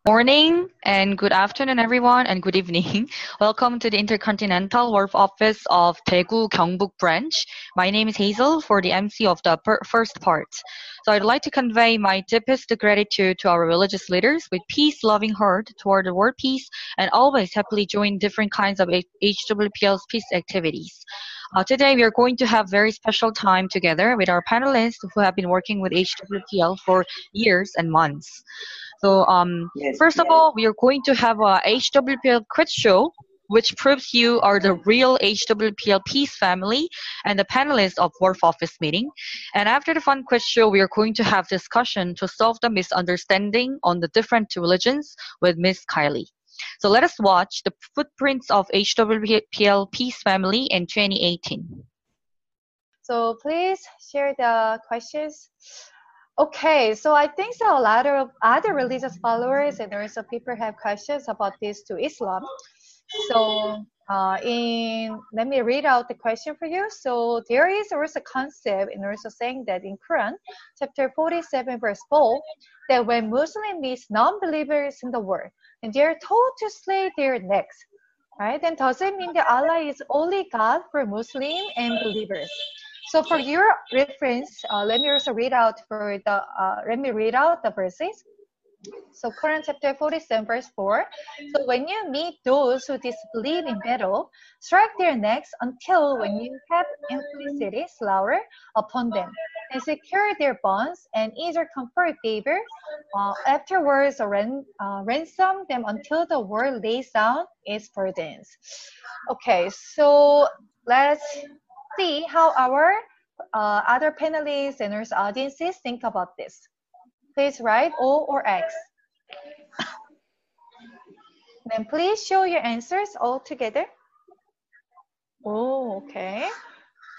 Morning and good afternoon, everyone, and good evening. Welcome to the Intercontinental Wharf Office of Daegu Gyeongbuk Branch. My name is Hazel for the MC of the first part. So I'd like to convey my deepest gratitude to our religious leaders with peace-loving heart toward the world peace and always happily join different kinds of HWPL's peace activities. Today we are going to have very special time together with our panelists who have been working with HWPL for years and months. So Yes. first of all, we are going to have a HWPL quiz show, which proves you are the real HWPL Peace family and the panelists of Wharf Office meeting. And after the fun quiz show, we are going to have discussion to solve the misunderstanding on the different religions with Miss Kylie. So let us watch the footprints of HWPL Peace family in 2018. So please share the questions. Okay, so I think a lot of other religious followers and also people have questions about this to Islam. So let me read out the question for you. So there is also a concept in also saying that in Quran, chapter 47, verse 4, that when Muslims meet non-believers in the world, and they are told to slay their necks, right? Then does it mean that Allah is only God for Muslim and believers? So for your reference, let me also read out the verses. So Quran chapter 47 verse 4. So when you meet those who disbelieve in battle, strike their necks until when you have implicitly slaughter upon them, and secure their bonds, and either confer favor, afterwards ransom them until the world lays down its burdens. Okay, so let's see how our other panelists and our audiences think about this. Please write O or X. Then please show your answers all together. Oh, okay.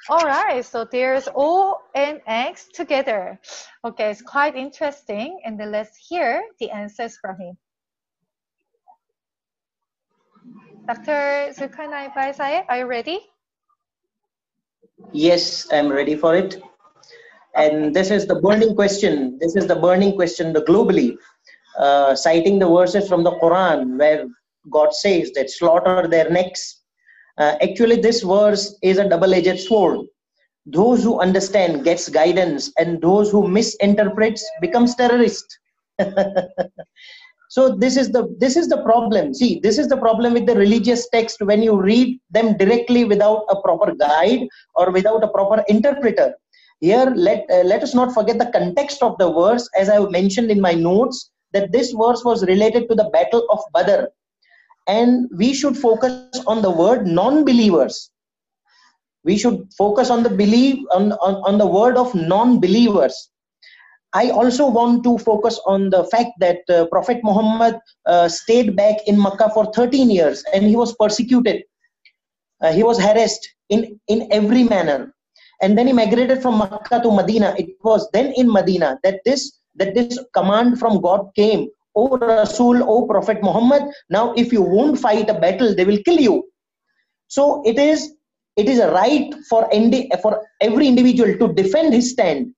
All right, so there's O and X together. Okay, it's quite interesting. And then let's hear the answers from him. Dr. Zulkarnain Saeb, are you ready? Yes, I'm ready for it. And this is the burning question. This is the burning question globally, citing the verses from the Quran where God says that slaughter their necks. Actually, this verse is a double-edged sword. Those who understand gets guidance, and those who misinterprets becomes terrorist. So this is the problem. See, this is the problem with the religious text when you read them directly without a proper guide or without a proper interpreter. Here, let us not forget the context of the verse, as I mentioned in my notes, that this verse was related to the Battle of Badr. And we should focus on the word non-believers. We should focus on the word of non-believers. I also want to focus on the fact that Prophet Muhammad stayed back in Makkah for 13 years and he was persecuted. He was harassed in every manner. And then he migrated from Makkah to Medina. It was then in Medina that this command from God came. O Rasul, O Prophet Muhammad, now if you won't fight a battle, they will kill you. So it is a right for every individual to defend his stand.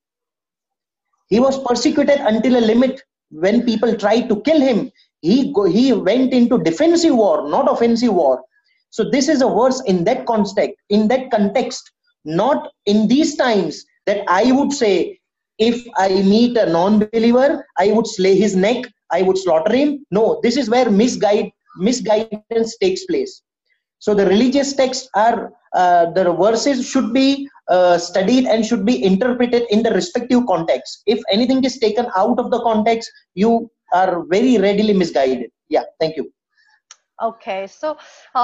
He was persecuted until a limit. When people tried to kill him, he went into defensive war, not offensive war. So this is a verse in that context, not in these times that I would say, if I meet a non-believer, I would slay his neck, I would slaughter him. No, this is where misguidance takes place. So the religious texts are, the verses should be studied and should be interpreted in the respective context. If anything is taken out of the context, you are very readily misguided. Yeah, thank you. Okay, so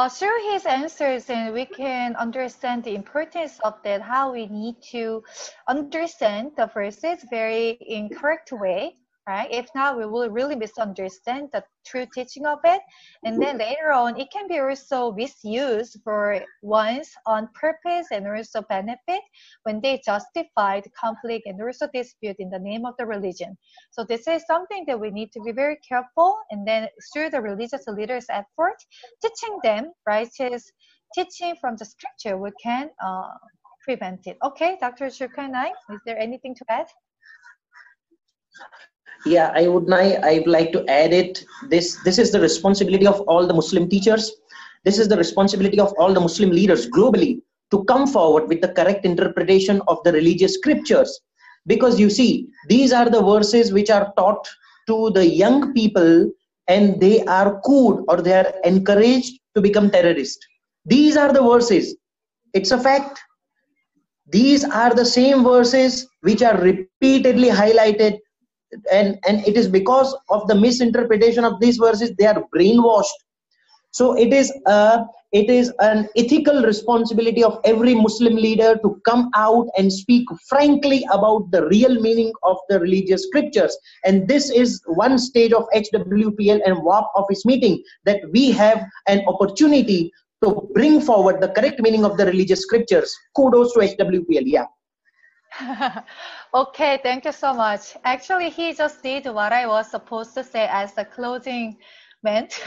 through his answers, and we can understand the importance of that, how we need to understand the verses very in correct way, right? If not, we will really misunderstand the true teaching of it. And then later on, it can be also misused for one's own purpose and also benefit when they justify the conflict and also dispute in the name of the religion. So this is something that we need to be very careful. And then through the religious leaders' effort, teaching them righteous teaching from the scripture, we can prevent it. Okay, Dr. Zulkarnain, is there anything to add? Yeah, I would like to add it. This is the responsibility of all the Muslim teachers. This is the responsibility of all the Muslim leaders globally to come forward with the correct interpretation of the religious scriptures. Because you see, these are the verses which are taught to the young people, and they are cooed or they are encouraged to become terrorists. These are the verses. It's a fact. These are the same verses which are repeatedly highlighted, and it is because of the misinterpretation of these verses they are brainwashed. So it is an ethical responsibility of every Muslim leader to come out and speak frankly about the real meaning of the religious scriptures. And this is one stage of HWPL and WAP office meeting, that we have an opportunity to bring forward the correct meaning of the religious scriptures. Kudos to HWPL. Yeah. Okay, thank you so much. Actually, he just did what I was supposed to say as the closing meant.